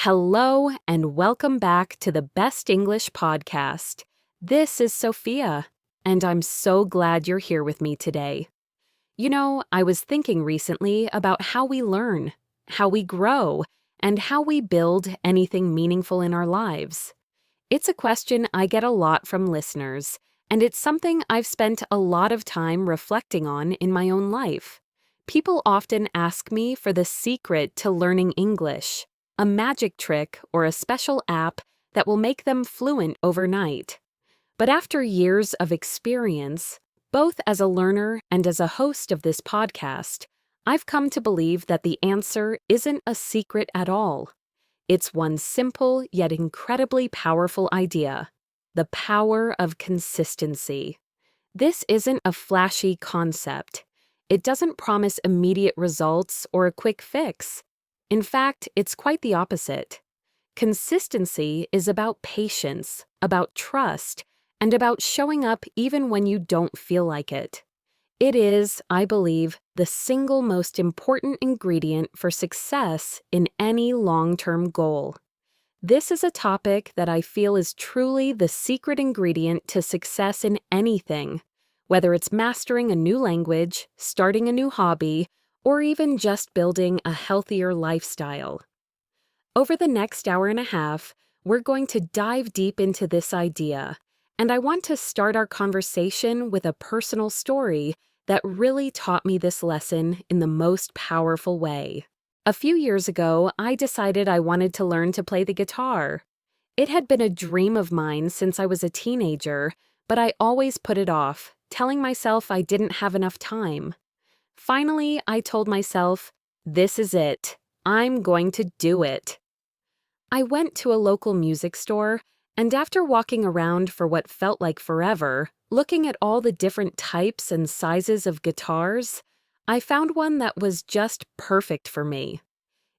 Hello, and welcome back to the Best English Podcast. This is Sophia, and I'm so glad you're here with me today. You know, I was thinking recently about how we learn, how we grow, and how we build anything meaningful in our lives. It's a question I get a lot from listeners, and it's something I've spent a lot of time reflecting on in my own life. People often ask me for the secret to learning English, a magic trick or a special app that will make them fluent overnight. But after years of experience, both as a learner and as a host of this podcast, I've come to believe that the answer isn't a secret at all. It's one simple yet incredibly powerful idea: the power of consistency. This isn't a flashy concept. It doesn't promise immediate results or a quick fix. In fact, it's quite the opposite. Consistency is about patience, about trust, and about showing up even when you don't feel like it. It is, I believe, the single most important ingredient for success in any long-term goal. This is a topic that I feel is truly the secret ingredient to success in anything, whether it's mastering a new language, starting a new hobby, or even just building a healthier lifestyle. Over the next hour and a half, we're going to dive deep into this idea, and I want to start our conversation with a personal story that really taught me this lesson in the most powerful way. A few years ago, I decided I wanted to learn to play the guitar. It had been a dream of mine since I was a teenager, but I always put it off, telling myself I didn't have enough time. Finally, I told myself, this is it. I'm going to do it. I went to a local music store, and after walking around for what felt like forever, looking at all the different types and sizes of guitars, I found one that was just perfect for me.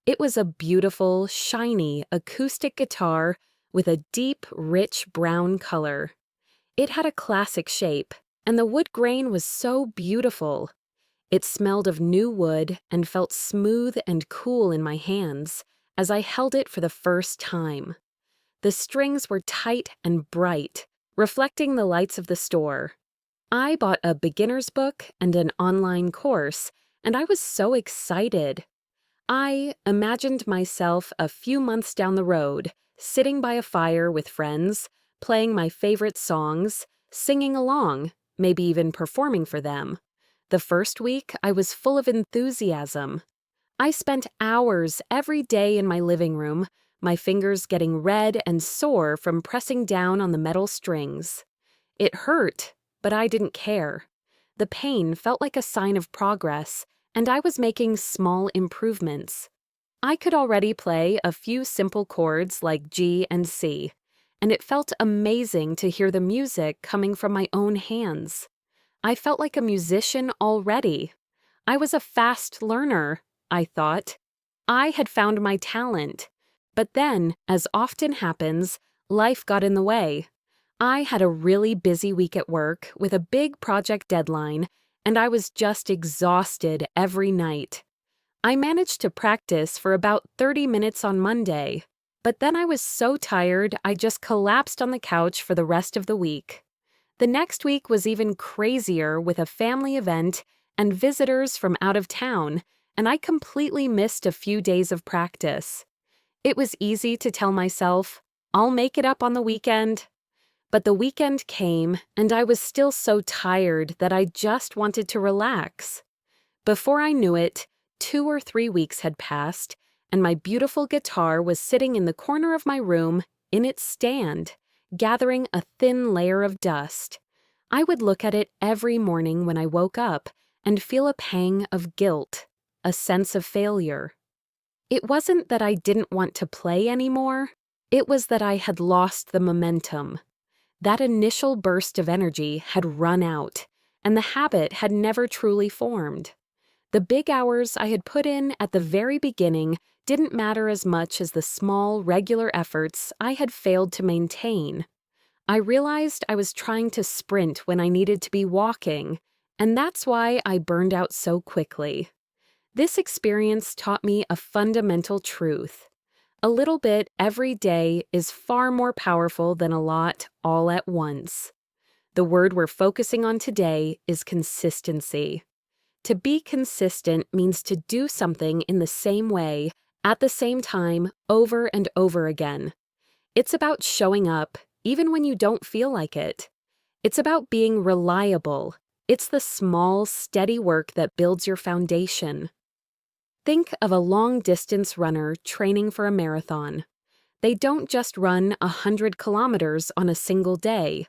It was a beautiful, shiny, acoustic guitar with a deep, rich brown color. It had a classic shape, and the wood grain was so beautiful. It smelled of new wood and felt smooth and cool in my hands as I held it for the first time. The strings were tight and bright, reflecting the lights of the store. I bought a beginner's book and an online course, and I was so excited. I imagined myself a few months down the road, sitting by a fire with friends, playing my favorite songs, singing along, maybe even performing for them. The first week, I was full of enthusiasm. I spent hours every day in my living room, my fingers getting red and sore from pressing down on the metal strings. It hurt, but I didn't care. The pain felt like a sign of progress, and I was making small improvements. I could already play a few simple chords like G and C, and it felt amazing to hear the music coming from my own hands. I felt like a musician already. I was a fast learner, I thought. I had found my talent. But then, as often happens, life got in the way. I had a really busy week at work with a big project deadline, and I was just exhausted every night. I managed to practice for about 30 minutes on Monday, but then I was so tired I just collapsed on the couch for the rest of the week. The next week was even crazier with a family event and visitors from out of town, and I completely missed a few days of practice. It was easy to tell myself, I'll make it up on the weekend. But the weekend came, and I was still so tired that I just wanted to relax. Before I knew it, 2 or 3 weeks had passed, and my beautiful guitar was sitting in the corner of my room, in its stand, gathering a thin layer of dust. I would look at it every morning when I woke up and feel a pang of guilt, a sense of failure. It wasn't that I didn't want to play anymore, it was that I had lost the momentum. That initial burst of energy had run out, and the habit had never truly formed. The big hours I had put in at the very beginning didn't matter as much as the small, regular efforts I had failed to maintain. I realized I was trying to sprint when I needed to be walking, and that's why I burned out so quickly. This experience taught me a fundamental truth. A little bit every day is far more powerful than a lot all at once. The word we're focusing on today is consistency. To be consistent means to do something in the same way, at the same time, over and over again. It's about showing up, even when you don't feel like it. It's about being reliable. It's the small, steady work that builds your foundation. Think of a long-distance runner training for a marathon. They don't just run 100 kilometers on a single day.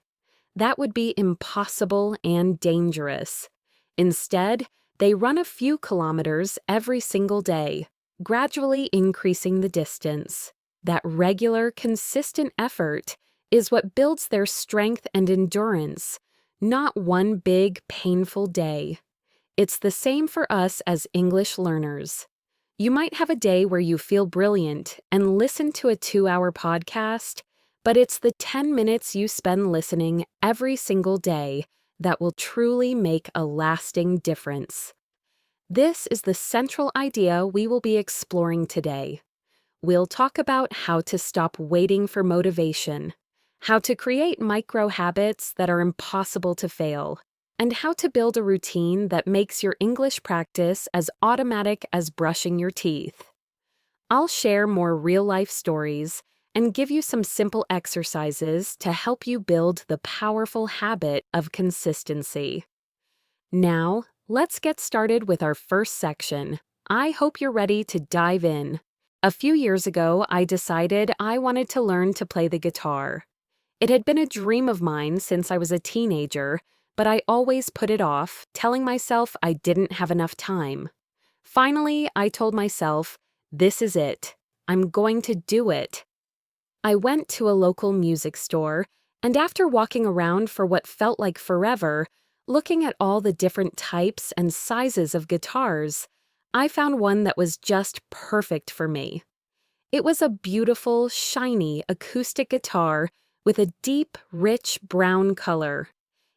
That would be impossible and dangerous. Instead, they run a few kilometers every single day, gradually increasing the distance. That regular, consistent effort is what builds their strength and endurance, not one big, painful day. It's the same for us as English learners. You might have a day where you feel brilliant and listen to a 2-hour podcast, but it's the 10 minutes you spend listening every single day that will truly make a lasting difference. This is the central idea we will be exploring today. We'll talk about how to stop waiting for motivation, how to create micro habits that are impossible to fail, and how to build a routine that makes your English practice as automatic as brushing your teeth. I'll share more real-life stories and give you some simple exercises to help you build the powerful habit of consistency. Now, let's get started with our first section. I hope you're ready to dive in. A few years ago, I decided I wanted to learn to play the guitar. It had been a dream of mine since I was a teenager, but I always put it off, telling myself I didn't have enough time. Finally, I told myself, this is it. I'm going to do it. I went to a local music store, and after walking around for what felt like forever, looking at all the different types and sizes of guitars, I found one that was just perfect for me. It was a beautiful, shiny acoustic guitar with a deep, rich brown color.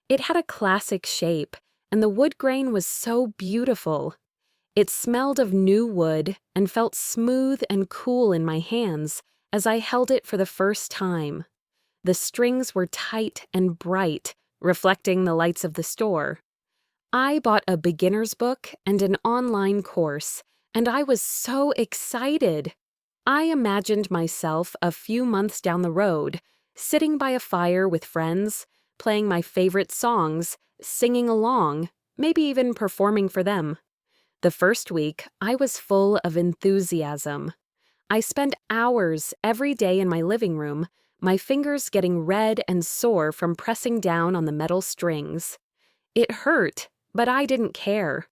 It had a classic shape, and the wood grain was so beautiful. It smelled of new wood and felt smooth and cool in my hands as I held it for the first time. The strings were tight and bright, reflecting the lights of the store. I bought a beginner's book and an online course, and I was so excited. I imagined myself a few months down the road, sitting by a fire with friends, playing my favorite songs, singing along, maybe even performing for them. The first week, I was full of enthusiasm. I spent hours every day in my living room, my fingers getting red and sore from pressing down on the metal strings. It hurt, but I didn't care.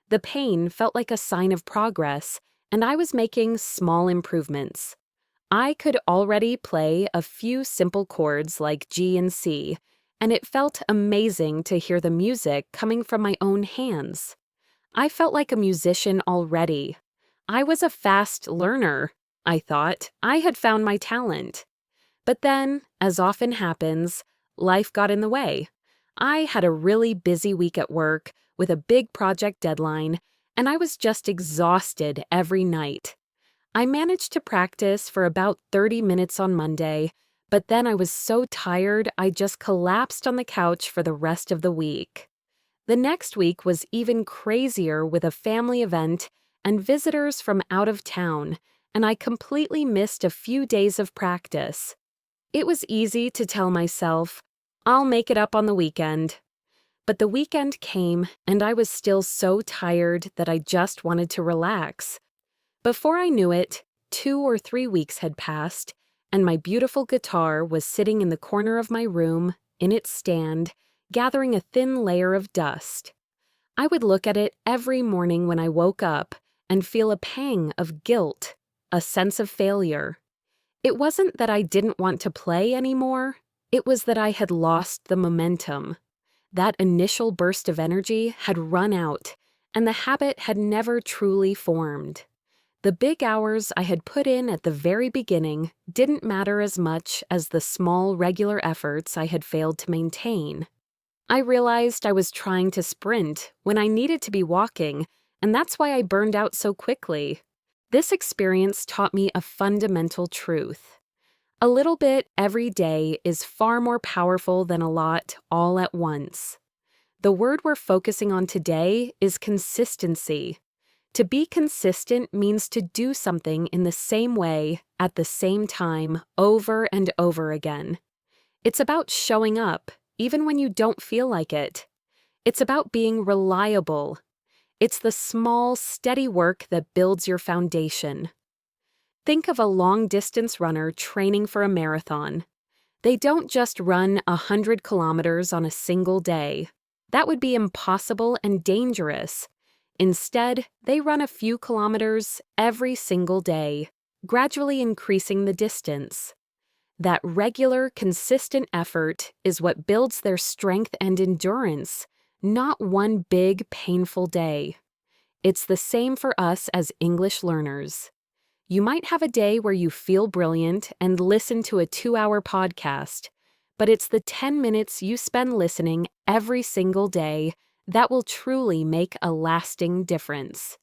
The pain felt like a sign of progress, and I was making small improvements. I could already play a few simple chords like G and C, and it felt amazing to hear the music coming from my own hands. I felt like a musician already. I was a fast learner, I thought. I had found my talent. But then, as often happens, life got in the way. I had a really busy week at work with a big project deadline, and I was just exhausted every night. I managed to practice for about 30 minutes on Monday, but then I was so tired I just collapsed on the couch for the rest of the week. The next week was even crazier with a family event and visitors from out of town, and I completely missed a few days of practice. It was easy to tell myself, I'll make it up on the weekend. But the weekend came, and I was still so tired that I just wanted to relax. Before I knew it, 2 or 3 weeks had passed, and my beautiful guitar was sitting in the corner of my room, in its stand, gathering a thin layer of dust. I would look at it every morning when I woke up and feel a pang of guilt, a sense of failure. It wasn't that I didn't want to play anymore, it was that I had lost the momentum. That initial burst of energy had run out, and the habit had never truly formed. The big hours I had put in at the very beginning didn't matter as much as the small regular efforts I had failed to maintain. I realized I was trying to sprint when I needed to be walking, and that's why I burned out so quickly. This experience taught me a fundamental truth. A little bit every day is far more powerful than a lot all at once. The word we're focusing on today is consistency. To be consistent means to do something in the same way, at the same time, over and over again. It's about showing up, even when you don't feel like it. It's about being reliable. It's the small, steady work that builds your foundation. Think of a long-distance runner training for a marathon. They don't just run 100 kilometers on a single day. That would be impossible and dangerous. Instead, they run a few kilometers every single day, gradually increasing the distance. That regular, consistent effort is what builds their strength and endurance, not one big, painful day. It's the same for us as English learners. You might have a day where you feel brilliant and listen to a 2-hour podcast, but it's the 10 minutes you spend listening every single day that will truly make a lasting difference.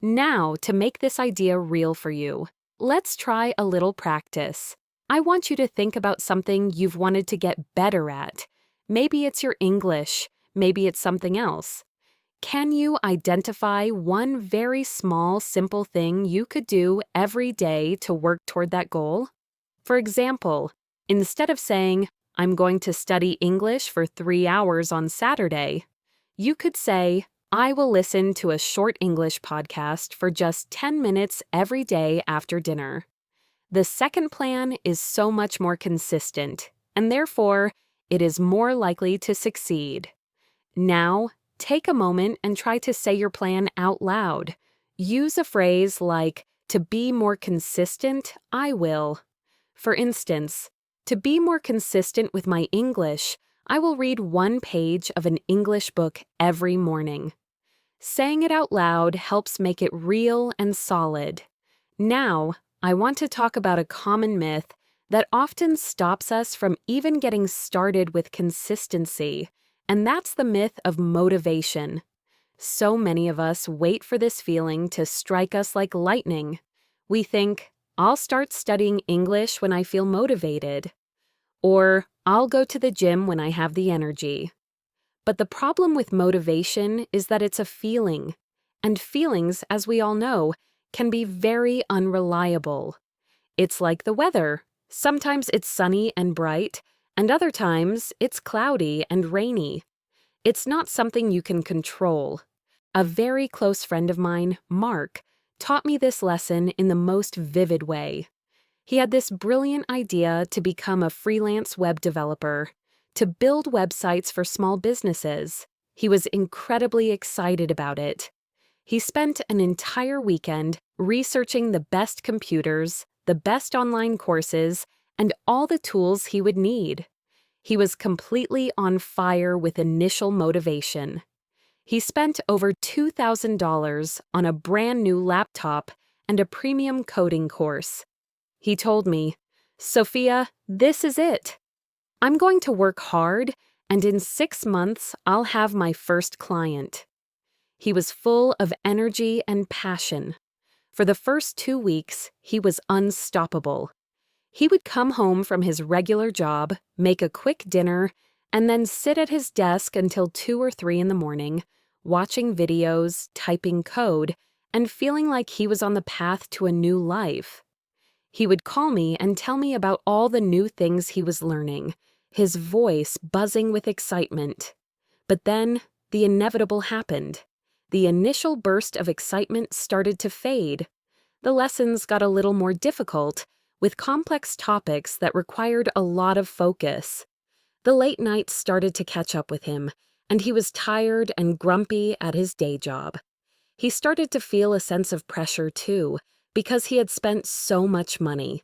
Now, to make this idea real for you, let's try a little practice. I want you to think about something you've wanted to get better at. Maybe it's your English, maybe it's something else. Can you identify one very small, simple thing you could do every day to work toward that goal? For example, instead of saying, "I'm going to study English for 3 hours on Saturday," you could say, "I will listen to a short English podcast for just 10 minutes every day after dinner." The second plan is so much more consistent, and therefore, it is more likely to succeed. Now, take a moment and try to say your plan out loud. Use a phrase like, "To be more consistent, I will." For instance, "To be more consistent with my English, I will read 1 page of an English book every morning." Saying it out loud helps make it real and solid. Now, I want to talk about a common myth that often stops us from even getting started with consistency, and that's the myth of motivation. So many of us wait for this feeling to strike us like lightning. We think, "I'll start studying English when I feel motivated," or "I'll go to the gym when I have the energy." But the problem with motivation is that it's a feeling, and feelings, as we all know, can be very unreliable. It's like the weather. Sometimes it's sunny and bright, and other times it's cloudy and rainy. It's not something you can control. A very close friend of mine, Mark, taught me this lesson in the most vivid way. He had this brilliant idea to become a freelance web developer, to build websites for small businesses. He was incredibly excited about it. He spent an entire weekend researching the best computers, the best online courses, and all the tools he would need. He was completely on fire with initial motivation. He spent over $2,000 on a brand new laptop and a premium coding course. He told me, "Sophia, this is it. I'm going to work hard, and in 6 months, I'll have my first client." He was full of energy and passion. For the first 2 weeks, he was unstoppable. He would come home from his regular job, make a quick dinner, and then sit at his desk until 2 or 3 in the morning, watching videos, typing code, and feeling like he was on the path to a new life. He would call me and tell me about all the new things he was learning, his voice buzzing with excitement. But then, the inevitable happened. The initial burst of excitement started to fade. The lessons got a little more difficult, with complex topics that required a lot of focus. The late nights started to catch up with him, and he was tired and grumpy at his day job. He started to feel a sense of pressure, too, because he had spent so much money.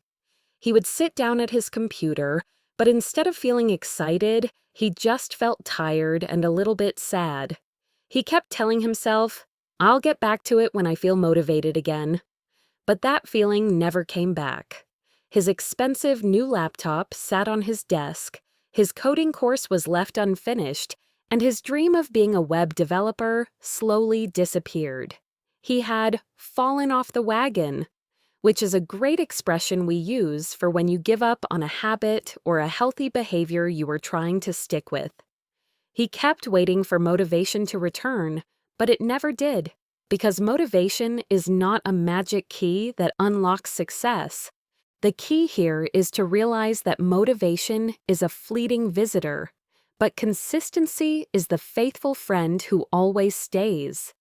He would sit down at his computer, but instead of feeling excited, he just felt tired and a little bit sad. He kept telling himself, "I'll get back to it when I feel motivated again." But that feeling never came back. His expensive new laptop sat on his desk, his coding course was left unfinished, and his dream of being a web developer slowly disappeared. He had fallen off the wagon, which is a great expression we use for when you give up on a habit or a healthy behavior you were trying to stick with. He kept waiting for motivation to return, but it never did, because motivation is not a magic key that unlocks success. The key here is to realize that motivation is a fleeting visitor, but consistency is the faithful friend who always stays.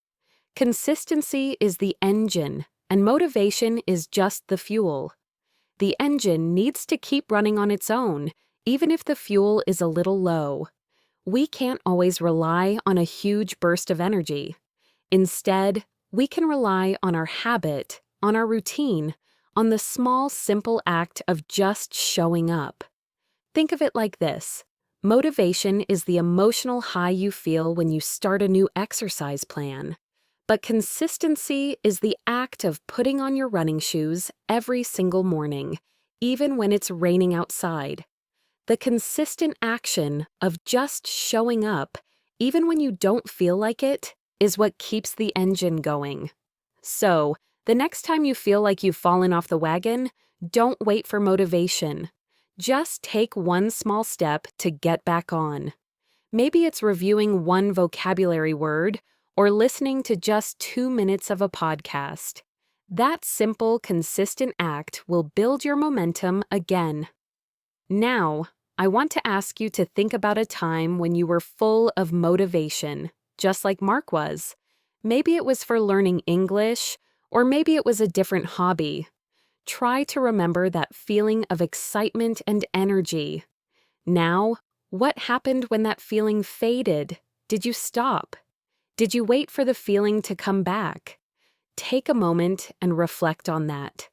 Consistency is the engine, and motivation is just the fuel. The engine needs to keep running on its own, even if the fuel is a little low. We can't always rely on a huge burst of energy. Instead, we can rely on our habit, on our routine, on the small, simple act of just showing up. Think of it like this. Motivation is the emotional high you feel when you start a new exercise plan. But consistency is the act of putting on your running shoes every single morning, even when it's raining outside. The consistent action of just showing up, even when you don't feel like it, is what keeps the engine going. So, the next time you feel like you've fallen off the wagon, don't wait for motivation. Just take one small step to get back on. Maybe it's reviewing one vocabulary word or listening to just 2 minutes of a podcast. That simple, consistent act will build your momentum again. Now, I want to ask you to think about a time when you were full of motivation, just like Mark was. Maybe it was for learning English, or maybe it was a different hobby. Try to remember that feeling of excitement and energy. Now, what happened when that feeling faded? Did you stop? Did you wait for the feeling to come back? Take a moment and reflect on that.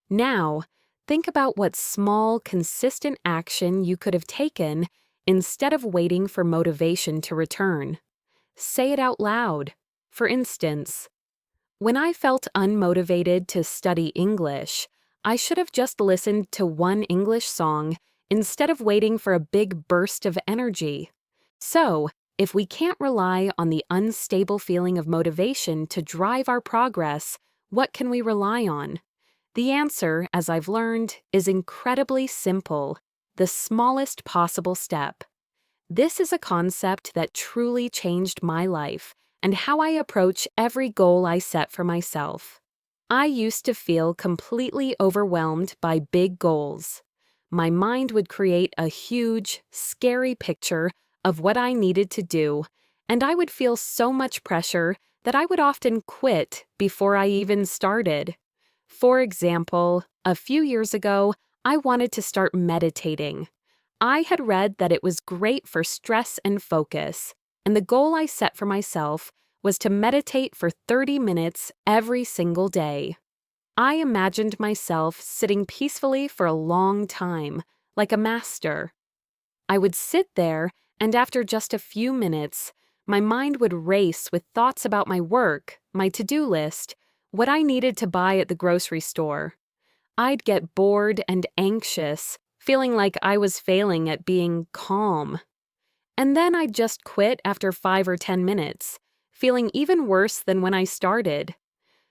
Now, think about what small, consistent action you could have taken instead of waiting for motivation to return. Say it out loud. For instance, when I felt unmotivated to study English, I should have just listened to one English song instead of waiting for a big burst of energy. So, if we can't rely on the unstable feeling of motivation to drive our progress, what can we rely on? The answer, as I've learned, is incredibly simple: the smallest possible step. This is a concept that truly changed my life and how I approach every goal I set for myself. I used to feel completely overwhelmed by big goals. My mind would create a huge, scary picture of what I needed to do, and I would feel so much pressure that I would often quit before I even started. For example, a few years ago, I wanted to start meditating. I had read that it was great for stress and focus, and the goal I set for myself was to meditate for 30 minutes every single day. I imagined myself sitting peacefully for a long time, like a master. I would sit there, and after just a few minutes, my mind would race with thoughts about my work, my to-do list, what I needed to buy at the grocery store. I'd get bored and anxious, feeling like I was failing at being calm. And then I'd just quit after 5 or 10 minutes, feeling even worse than when I started.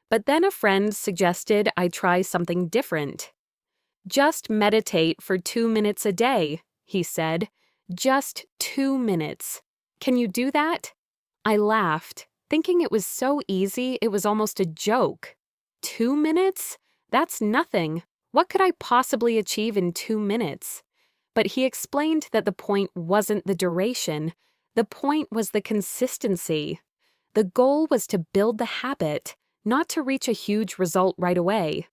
But then a friend suggested I try something different. Just meditate for 2 minutes a day, he said. Just 2 minutes. Can you do that? I laughed, thinking it was so easy it was almost a joke. 2 minutes? That's nothing. What could I possibly achieve in 2 minutes? But he explained that the point wasn't the duration. The point was the consistency. The goal was to build the habit, not to reach a huge result right away.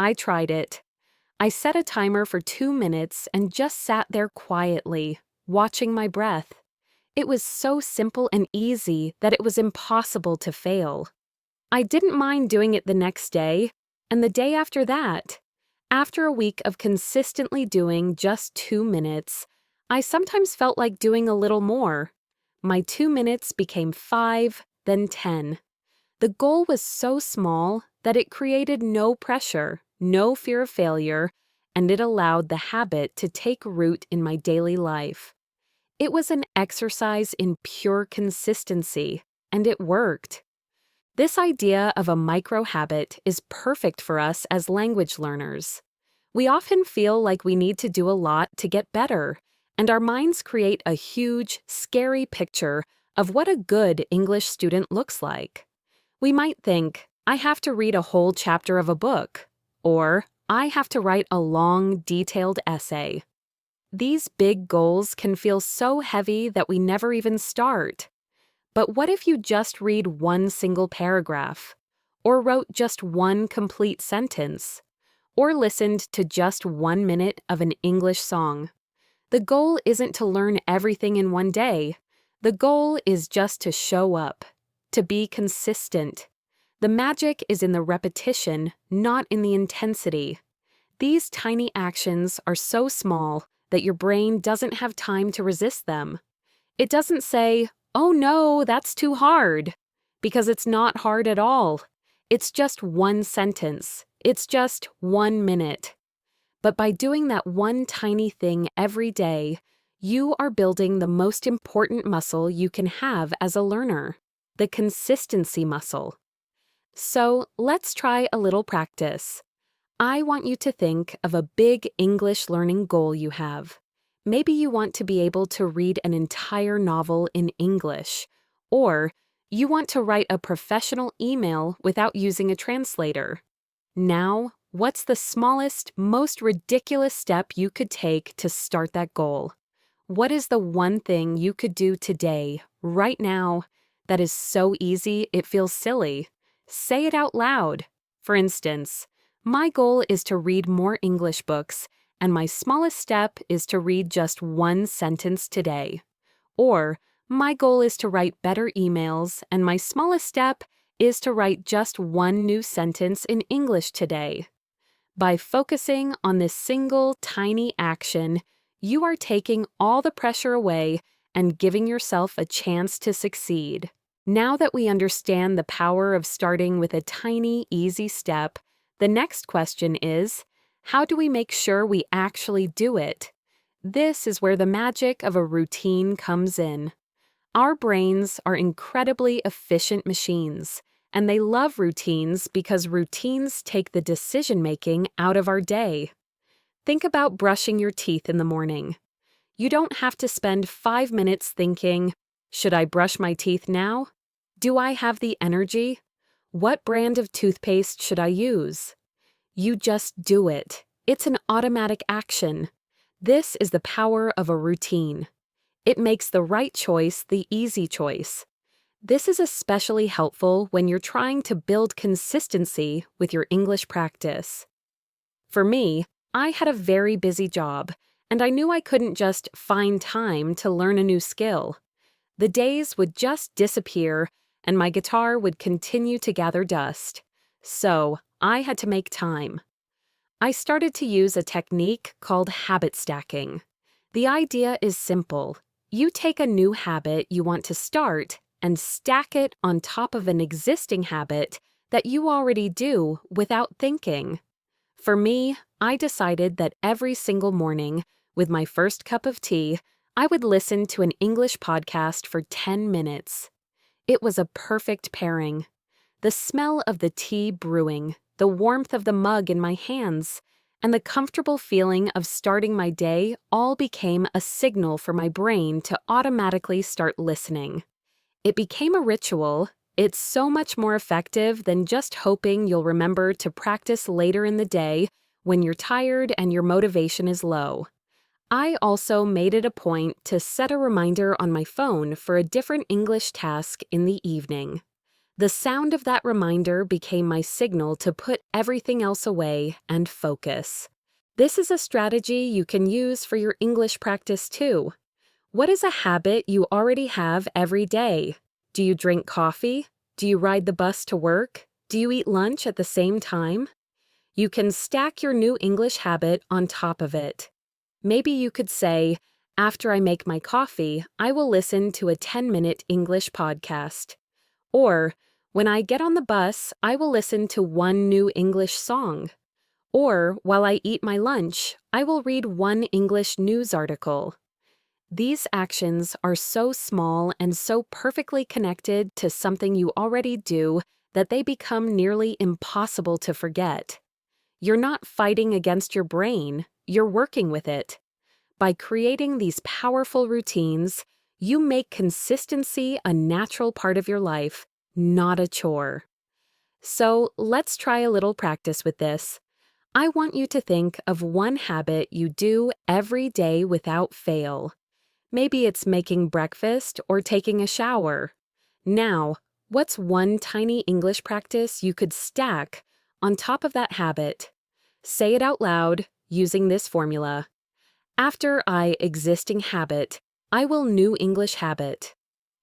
I tried it. I set a timer for 2 minutes and just sat there quietly, watching my breath. It was so simple and easy that it was impossible to fail. I didn't mind doing it the next day, and the day after that. After a week of consistently doing just 2 minutes, I sometimes felt like doing a little more. My 2 minutes became 5, then 10. The goal was so small that it created no pressure, no fear of failure, and it allowed the habit to take root in my daily life. It was an exercise in pure consistency, and it worked. This idea of a micro habit is perfect for us as language learners. We often feel like we need to do a lot to get better, and our minds create a huge, scary picture of what a good English student looks like. We might think, I have to read a whole chapter of a book, or I have to write a long, detailed essay. These big goals can feel so heavy that we never even start. But what if you just read one single paragraph, or wrote just one complete sentence, or listened to just 1 minute of an English song? The goal isn't to learn everything in one day. The goal is just to show up, to be consistent. The magic is in the repetition, not in the intensity. These tiny actions are so small that your brain doesn't have time to resist them. It doesn't say, "Oh no, that's too hard," because it's not hard at all. It's just one sentence. It's just 1 minute. But by doing that one tiny thing every day, you are building the most important muscle you can have as a learner, the consistency muscle. So let's try a little practice. I want you to think of a big English learning goal you have. Maybe you want to be able to read an entire novel in English, or you want to write a professional email without using a translator. Now, what's the smallest, most ridiculous step you could take to start that goal? What is the one thing you could do today, right now, that is so easy it feels silly? Say it out loud. For instance, my goal is to read more English books, and my smallest step is to read just one sentence today. Or, my goal is to write better emails, and my smallest step is to write just one new sentence in English today. By focusing on this single tiny action, you are taking all the pressure away and giving yourself a chance to succeed. Now that we understand the power of starting with a tiny, easy step, the next question is, how do we make sure we actually do it? This is where the magic of a routine comes in. Our brains are incredibly efficient machines, and they love routines because routines take the decision-making out of our day. Think about brushing your teeth in the morning. You don't have to spend 5 minutes thinking, should I brush my teeth now? Do I have the energy? What brand of toothpaste should I use? You just do it. It's an automatic action. This is the power of a routine. It makes the right choice the easy choice. This is especially helpful when you're trying to build consistency with your English practice. For me, I had a very busy job, and I knew I couldn't just find time to learn a new skill. The days would just disappear, and my guitar would continue to gather dust. So, I had to make time. I started to use a technique called habit stacking. The idea is simple. You take a new habit you want to start and stack it on top of an existing habit that you already do without thinking. For me, I decided that every single morning, with my first cup of tea, I would listen to an English podcast for 10 minutes. It was a perfect pairing. The smell of the tea brewing, the warmth of the mug in my hands, and the comfortable feeling of starting my day all became a signal for my brain to automatically start listening. It became a ritual. It's so much more effective than just hoping you'll remember to practice later in the day when you're tired and your motivation is low. I also made it a point to set a reminder on my phone for a different English task in the evening. The sound of that reminder became my signal to put everything else away and focus. This is a strategy you can use for your English practice too. What is a habit you already have every day? Do you drink coffee? Do you ride the bus to work? Do you eat lunch at the same time? You can stack your new English habit on top of it. Maybe you could say, after I make my coffee, I will listen to a 10-minute English podcast. Or, when I get on the bus, I will listen to one new English song. Or, while I eat my lunch, I will read one English news article. These actions are so small and so perfectly connected to something you already do that they become nearly impossible to forget. You're not fighting against your brain, you're working with it. By creating these powerful routines, you make consistency a natural part of your life, not a chore. So let's try a little practice with this. I want you to think of one habit you do every day without fail. Maybe it's making breakfast or taking a shower. Now, what's one tiny English practice you could stack on top of that habit? Say it out loud using this formula. After I existing habit, I will new English habit.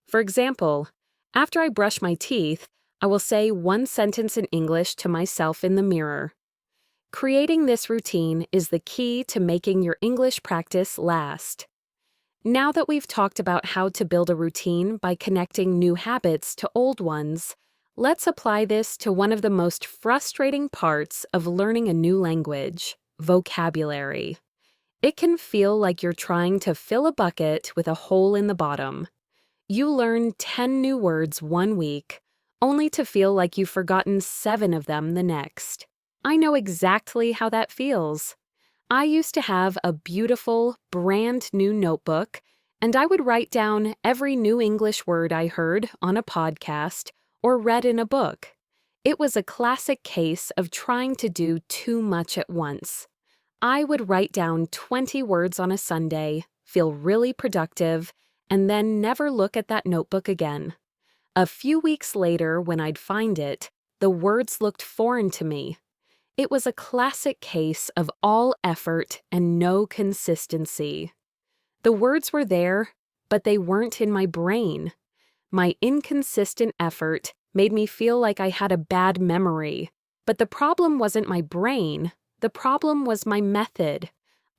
For example, after I brush my teeth, I will say one sentence in English to myself in the mirror. Creating this routine is the key to making your English practice last. Now that we've talked about how to build a routine by connecting new habits to old ones, let's apply this to one of the most frustrating parts of learning a new language, vocabulary. It can feel like you're trying to fill a bucket with a hole in the bottom. You learn 10 new words one week, only to feel like you've forgotten 7 of them the next. I know exactly how that feels. I used to have a beautiful, brand new notebook, and I would write down every new English word I heard on a podcast or read in a book. It was a classic case of trying to do too much at once. I would write down 20 words on a Sunday, feel really productive, and then never look at that notebook again. A few weeks later, when I'd find it, the words looked foreign to me. It was a classic case of all effort and no consistency. The words were there, but they weren't in my brain. My inconsistent effort made me feel like I had a bad memory. But the problem wasn't my brain, the problem was my method.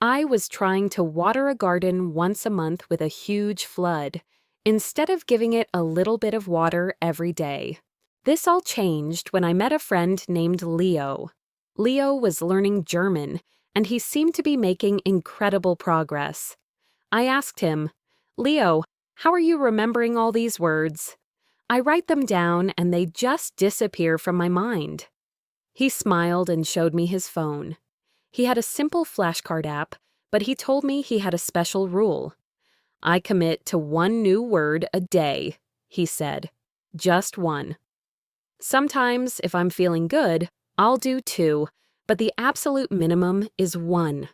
I was trying to water a garden once a month with a huge flood, instead of giving it a little bit of water every day. This all changed when I met a friend named Leo. Leo was learning German, and he seemed to be making incredible progress. I asked him, "Leo, how are you remembering all these words?" "I write them down and they just disappear from my mind." He smiled and showed me his phone. He had a simple flashcard app, but he told me he had a special rule. "I commit to 1 new word a day," he said. "Just 1. Sometimes, if I'm feeling good, I'll do 2, but the absolute minimum is 1.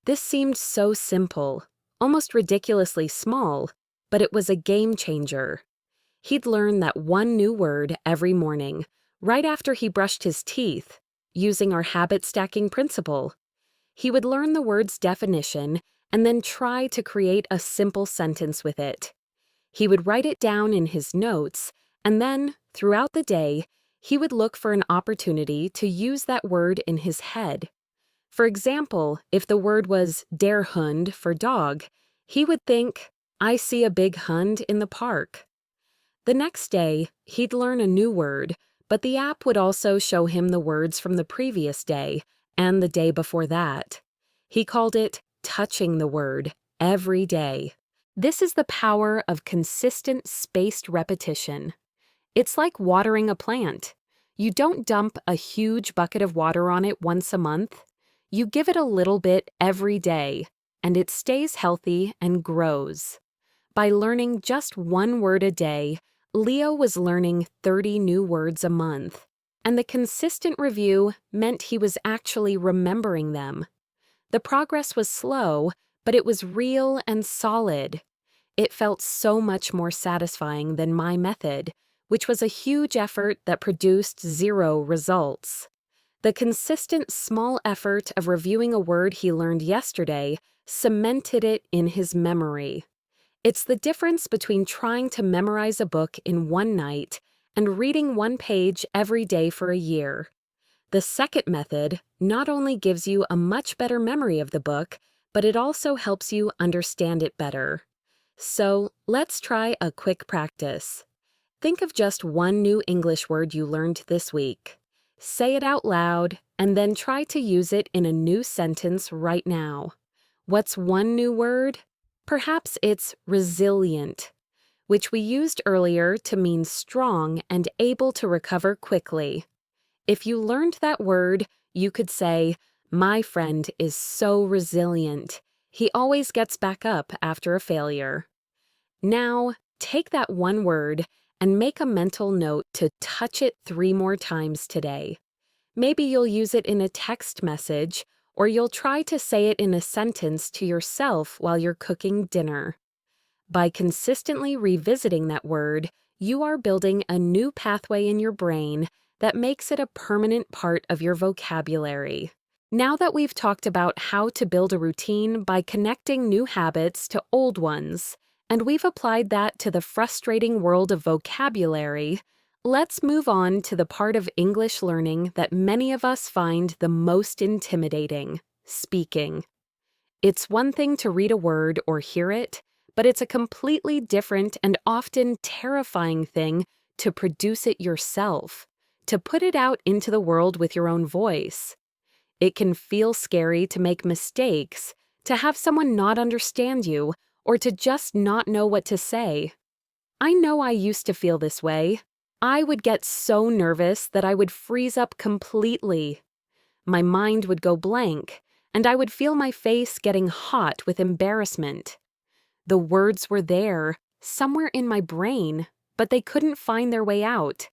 This seemed so simple, almost ridiculously small, but it was a game changer. He'd learn that 1 new word every morning, right after he brushed his teeth, using our habit stacking principle. He would learn the word's definition and then try to create a simple sentence with it. He would write it down in his notes, and then, throughout the day, he would look for an opportunity to use that word in his head. For example, if the word was der Hund for dog, he would think, "I see a big Hund in the park." The next day, he'd learn a new word, but the app would also show him the words from the previous day and the day before that. He called it touching the word every day. This is the power of consistent spaced repetition. It's like watering a plant. You don't dump a huge bucket of water on it once a month. You give it a little bit every day, and it stays healthy and grows. By learning just 1 word a day, Leo was learning 30 new words a month, and the consistent review meant he was actually remembering them. The progress was slow, but it was real and solid. It felt so much more satisfying than my method, which was a huge effort that produced 0 results. The consistent small effort of reviewing a word he learned yesterday cemented it in his memory. It's the difference between trying to memorize a book in 1 night and reading 1 page every day for a year. The second method not only gives you a much better memory of the book, but it also helps you understand it better. So, let's try a quick practice. Think of just 1 new English word you learned this week. Say it out loud, and then try to use it in a new sentence right now. What's 1 new word? Perhaps it's resilient. which we used earlier to mean strong and able to recover quickly. If you learned that word, you could say, "My friend is so resilient. He always gets back up after a failure." Now, take that one word and make a mental note to touch it 3 more times today. Maybe you'll use it in a text message, or you'll try to say it in a sentence to yourself while you're cooking dinner. By consistently revisiting that word, you are building a new pathway in your brain that makes it a permanent part of your vocabulary. Now that we've talked about how to build a routine by connecting new habits to old ones, and we've applied that to the frustrating world of vocabulary, let's move on to the part of English learning that many of us find the most intimidating: speaking. It's one thing to read a word or hear it, but it's a completely different and often terrifying thing to produce it yourself, to put it out into the world with your own voice. It can feel scary to make mistakes, to have someone not understand you, or to just not know what to say. I know I used to feel this way. I would get so nervous that I would freeze up completely. My mind would go blank, and I would feel my face getting hot with embarrassment. The words were there, somewhere in my brain, but they couldn't find their way out.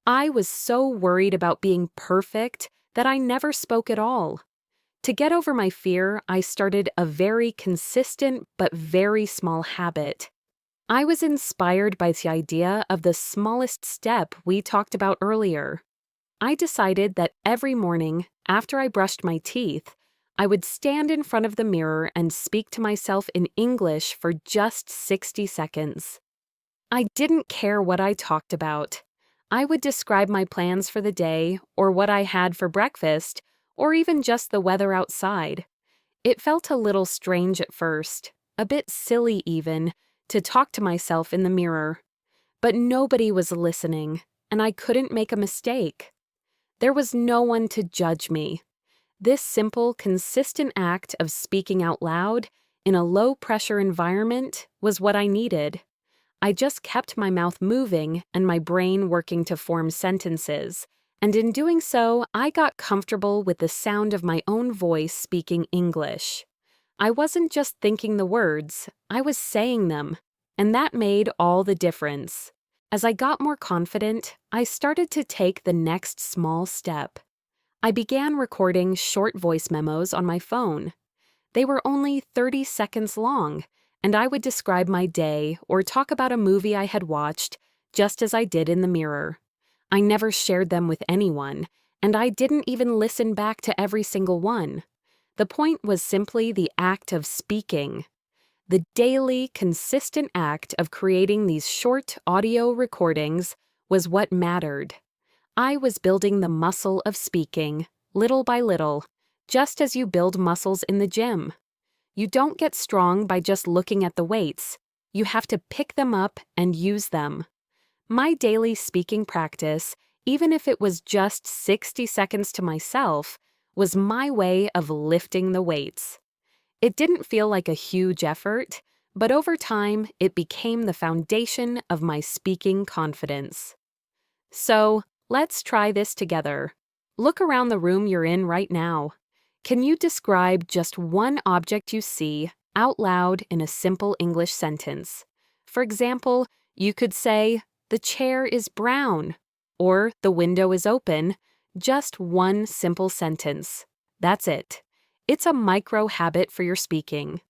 I was so worried about being perfect that I never spoke at all. To get over my fear, I started a very consistent but very small habit. I was inspired by the idea of the smallest step we talked about earlier. I decided that every morning, after I brushed my teeth, I would stand in front of the mirror and speak to myself in English for just 60 seconds. I didn't care what I talked about. I would describe my plans for the day, or what I had for breakfast, or even just the weather outside. It felt a little strange at first, a bit silly even, to talk to myself in the mirror. But nobody was listening, and I couldn't make a mistake. There was no one to judge me. This simple, consistent act of speaking out loud in a low-pressure environment was what I needed. I just kept my mouth moving and my brain working to form sentences, and in doing so, I got comfortable with the sound of my own voice speaking English. I wasn't just thinking the words, I was saying them, and that made all the difference. As I got more confident, I started to take the next small step. I began recording short voice memos on my phone. They were only 30 seconds long, and I would describe my day or talk about a movie I had watched, just as I did in the mirror. I never shared them with anyone, and I didn't even listen back to every single one. The point was simply the act of speaking. The daily, consistent act of creating these short audio recordings was what mattered. I was building the muscle of speaking, little by little, just as you build muscles in the gym. You don't get strong by just looking at the weights. You have to pick them up and use them. My daily speaking practice, even if it was just 60 seconds to myself, was my way of lifting the weights. It didn't feel like a huge effort, but over time, it became the foundation of my speaking confidence. So, let's try this together. Look around the room you're in right now. Can you describe just one object you see out loud in a simple English sentence? For example, you could say, "The chair is brown," or "The window is open." Just one simple sentence. That's it. It's a micro habit for your speaking.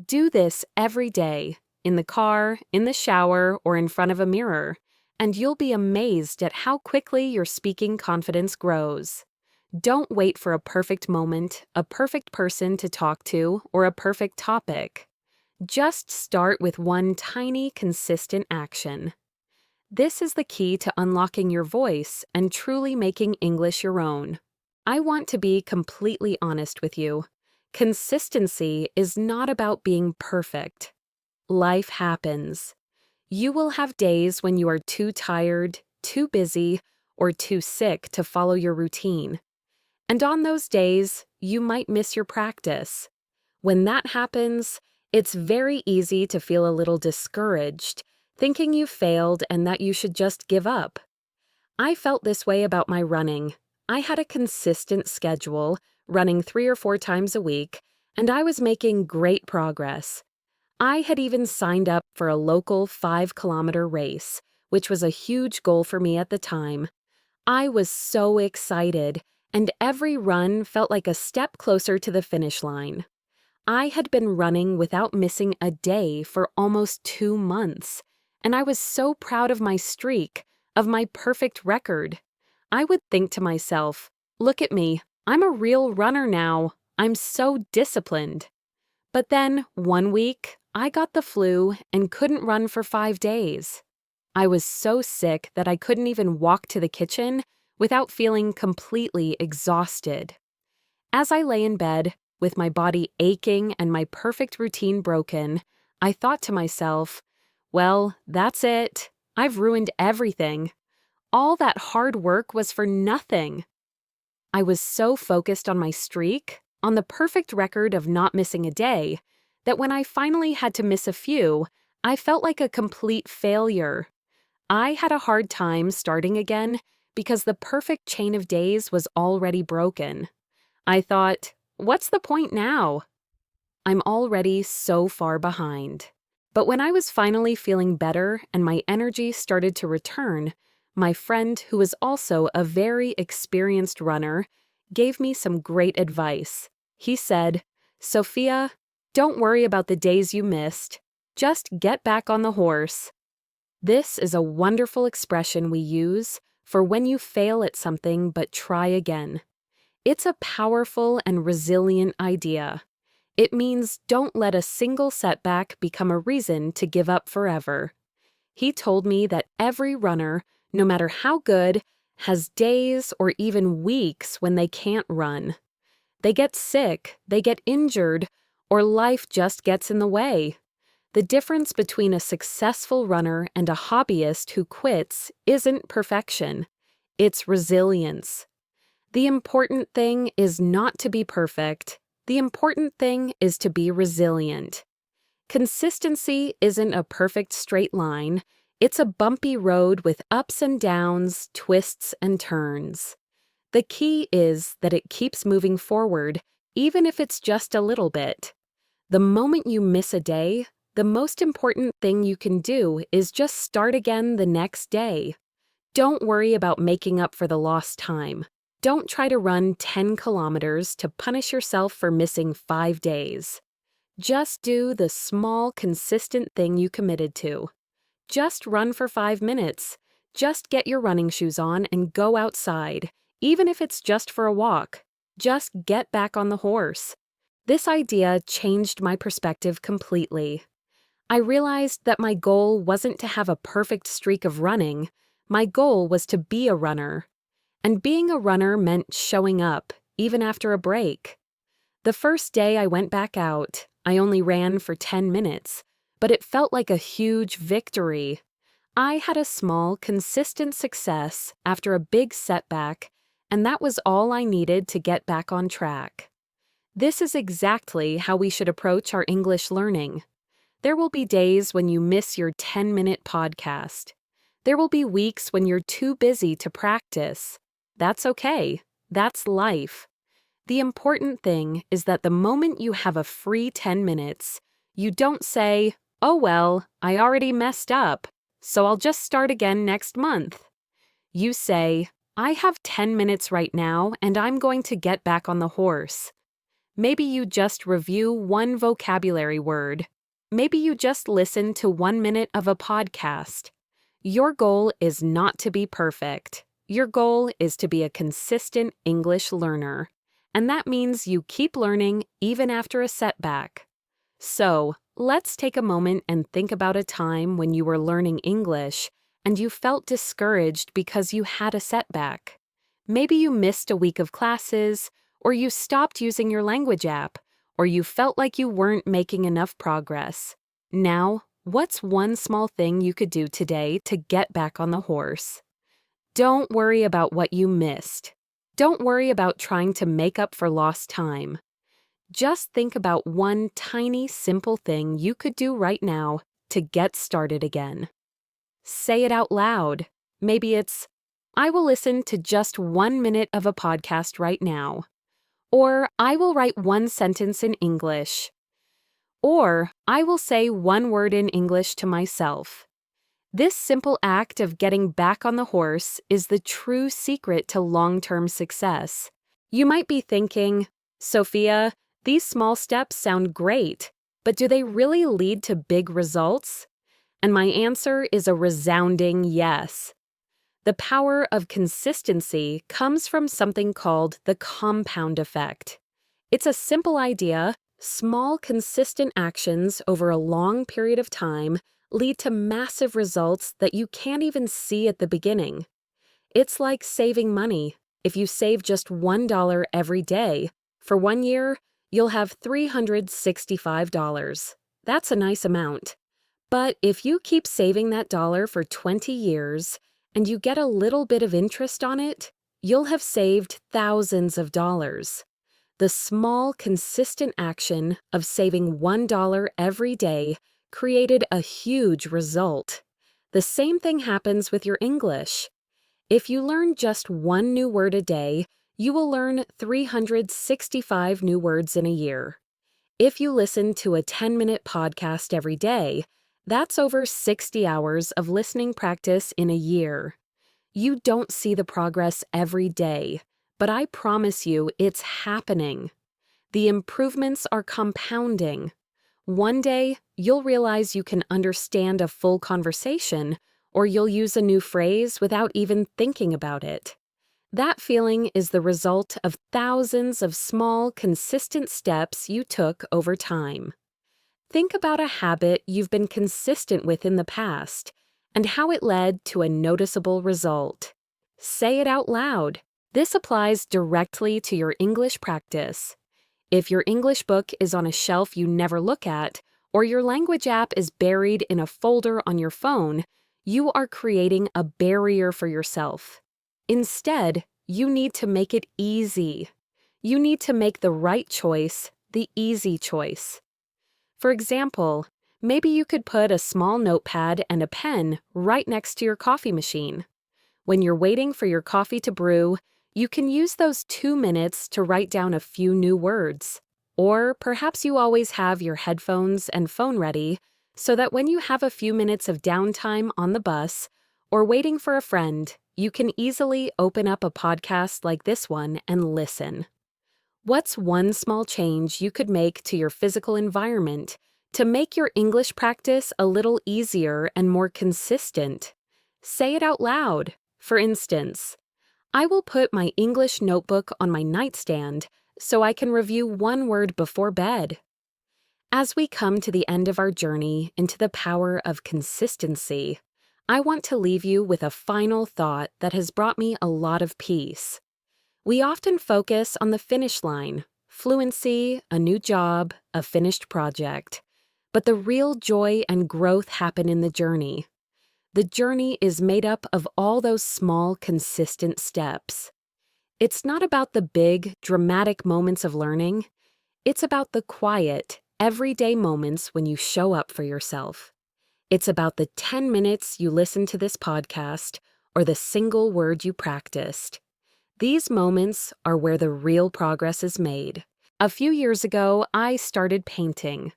Do this every day, in the car, in the shower, or in front of a mirror, and you'll be amazed at how quickly your speaking confidence grows. Don't wait for a perfect moment, a perfect person to talk to, or a perfect topic. Just start with one tiny, consistent action. This is the key to unlocking your voice and truly making English your own. I want to be completely honest with you. Consistency is not about being perfect. Life happens. You will have days when you are too tired, too busy, or too sick to follow your routine. And on those days, you might miss your practice. When that happens, it's very easy to feel a little discouraged, thinking you failed and that you should just give up. I felt this way about my running. I had a consistent schedule, running 3 or 4 times a week, and I was making great progress. I had even signed up for a local 5-kilometer race, which was a huge goal for me at the time. I was so excited, and every run felt like a step closer to the finish line. I had been running without missing a day for almost 2 months, and I was so proud of my streak, of my perfect record. I would think to myself, look at me, I'm a real runner now. I'm so disciplined. But then, one week, I got the flu and couldn't run for 5 days. I was so sick that I couldn't even walk to the kitchen without feeling completely exhausted. As I lay in bed, with my body aching and my perfect routine broken, I thought to myself, well, that's it. I've ruined everything. All that hard work was for nothing. I was so focused on my streak, on the perfect record of not missing a day, that when I finally had to miss a few, I felt like a complete failure. I had a hard time starting again because the perfect chain of days was already broken. I thought, what's the point now? I'm already so far behind. But when I was finally feeling better and my energy started to return, my friend, who was also a very experienced runner, gave me some great advice. He said, Sophia, don't worry about the days you missed. Just get back on the horse. This is a wonderful expression we use for when you fail at something but try again. It's a powerful and resilient idea. It means don't let a single setback become a reason to give up forever. He told me that every runner, no matter how good, has days or even weeks when they can't run. They get sick, they get injured, or life just gets in the way. The difference between a successful runner and a hobbyist who quits isn't perfection. It's resilience. The important thing is not to be perfect. The important thing is to be resilient. Consistency isn't a perfect straight line. It's a bumpy road with ups and downs, twists and turns. The key is that it keeps moving forward, even if it's just a little bit. The moment you miss a day, the most important thing you can do is just start again the next day. Don't worry about making up for the lost time. Don't try to run 10 kilometers to punish yourself for missing 5 days. Just do the small, consistent thing you committed to. Just run for 5 minutes. Just get your running shoes on and go outside, even if it's just for a walk. Just get back on the horse. This idea changed my perspective completely. I realized that my goal wasn't to have a perfect streak of running. My goal was to be a runner. And being a runner meant showing up, even after a break. The first day I went back out, I only ran for 10 minutes, but it felt like a huge victory. I had a small, consistent success after a big setback, and that was all I needed to get back on track. This is exactly how we should approach our English learning. There will be days when you miss your 10-minute podcast. There will be weeks when you're too busy to practice. That's okay. That's life. The important thing is that the moment you have a free 10 minutes, you don't say, oh well, I already messed up, so I'll just start again next month. You say, I have 10 minutes right now and I'm going to get back on the horse. Maybe you just review one vocabulary word. Maybe you just listen to 1 minute of a podcast. Your goal is not to be perfect. Your goal is to be a consistent English learner. And that means you keep learning even after a setback. So, let's take a moment and think about a time when you were learning English and you felt discouraged because you had a setback. Maybe you missed a week of classes, or you stopped using your language app, or you felt like you weren't making enough progress. Now, what's one small thing you could do today to get back on the horse? Don't worry about what you missed. Don't worry about trying to make up for lost time. Just think about one tiny, simple thing you could do right now to get started again. Say it out loud. Maybe it's, I will listen to just 1 minute of a podcast right now. Or I will write one sentence in English. Or I will say one word in English to myself. This simple act of getting back on the horse is the true secret to long-term success. You might be thinking, Sophia, these small steps sound great, but do they really lead to big results? And my answer is a resounding yes. The power of consistency comes from something called the compound effect. It's a simple idea. Small, consistent actions over a long period of time lead to massive results that you can't even see at the beginning. It's like saving money. If you save just $1 every day, for 1 year, you'll have $365. That's a nice amount. But if you keep saving that dollar for 20 years and you get a little bit of interest on it, you'll have saved thousands of dollars. The small, consistent action of saving $1 every day created a huge result. The same thing happens with your English. If you learn just one new word a day, you will learn 365 new words in a year. If you listen to a 10-minute podcast every day, that's over 60 hours of listening practice in a year. You don't see the progress every day, but I promise you it's happening. The improvements are compounding. One day, you'll realize you can understand a full conversation, or you'll use a new phrase without even thinking about it. That feeling is the result of thousands of small, consistent steps you took over time. Think about a habit you've been consistent with in the past and how it led to a noticeable result. Say it out loud. This applies directly to your English practice. If your English book is on a shelf you never look at, or your language app is buried in a folder on your phone, you are creating a barrier for yourself. Instead, you need to make it easy. You need to make the right choice the easy choice. For example, maybe you could put a small notepad and a pen right next to your coffee machine. When you're waiting for your coffee to brew, you can use those 2 minutes to write down a few new words. Or perhaps you always have your headphones and phone ready so that when you have a few minutes of downtime on the bus or waiting for a friend, you can easily open up a podcast like this one and listen. What's one small change you could make to your physical environment to make your English practice a little easier and more consistent? Say it out loud. For instance, I will put my English notebook on my nightstand so I can review one word before bed. As we come to the end of our journey into the power of consistency, I want to leave you with a final thought that has brought me a lot of peace. We often focus on the finish line, fluency, a new job, a finished project. But the real joy and growth happen in the journey. The journey is made up of all those small, consistent steps. It's not about the big, dramatic moments of learning. It's about the quiet, everyday moments when you show up for yourself. It's about the 10 minutes you listen to this podcast or the single word you practiced. These moments are where the real progress is made. A few years ago, I started painting.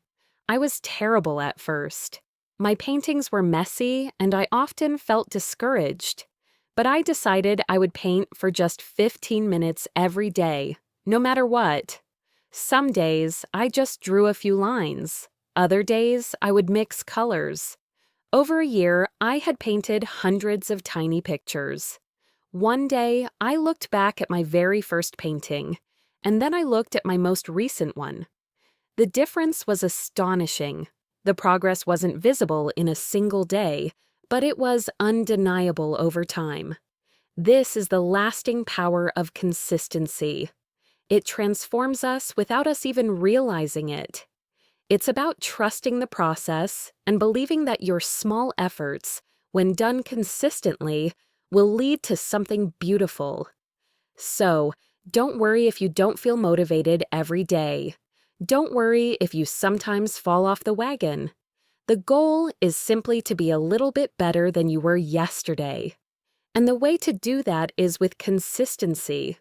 I was terrible at first. My paintings were messy and I often felt discouraged. But I decided I would paint for just 15 minutes every day, no matter what. Some days, I just drew a few lines. Other days, I would mix colors. Over a year, I had painted hundreds of tiny pictures. One day, I looked back at my very first painting, and then I looked at my most recent one. The difference was astonishing. The progress wasn't visible in a single day, but it was undeniable over time. This is the lasting power of consistency. It transforms us without us even realizing it. It's about trusting the process and believing that your small efforts, when done consistently, will lead to something beautiful. So, don't worry if you don't feel motivated every day. Don't worry if you sometimes fall off the wagon. The goal is simply to be a little bit better than you were yesterday. And the way to do that is with consistency.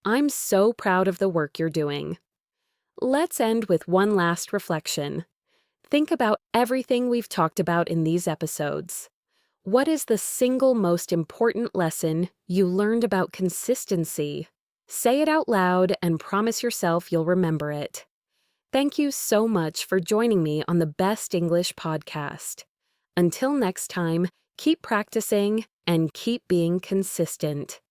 I'm so proud of the work you're doing. Let's end with one last reflection. Think about everything we've talked about in these episodes. What is the single most important lesson you learned about consistency? Say it out loud and promise yourself you'll remember it. Thank you so much for joining me on the Best English podcast. Until next time, keep practicing and keep being consistent.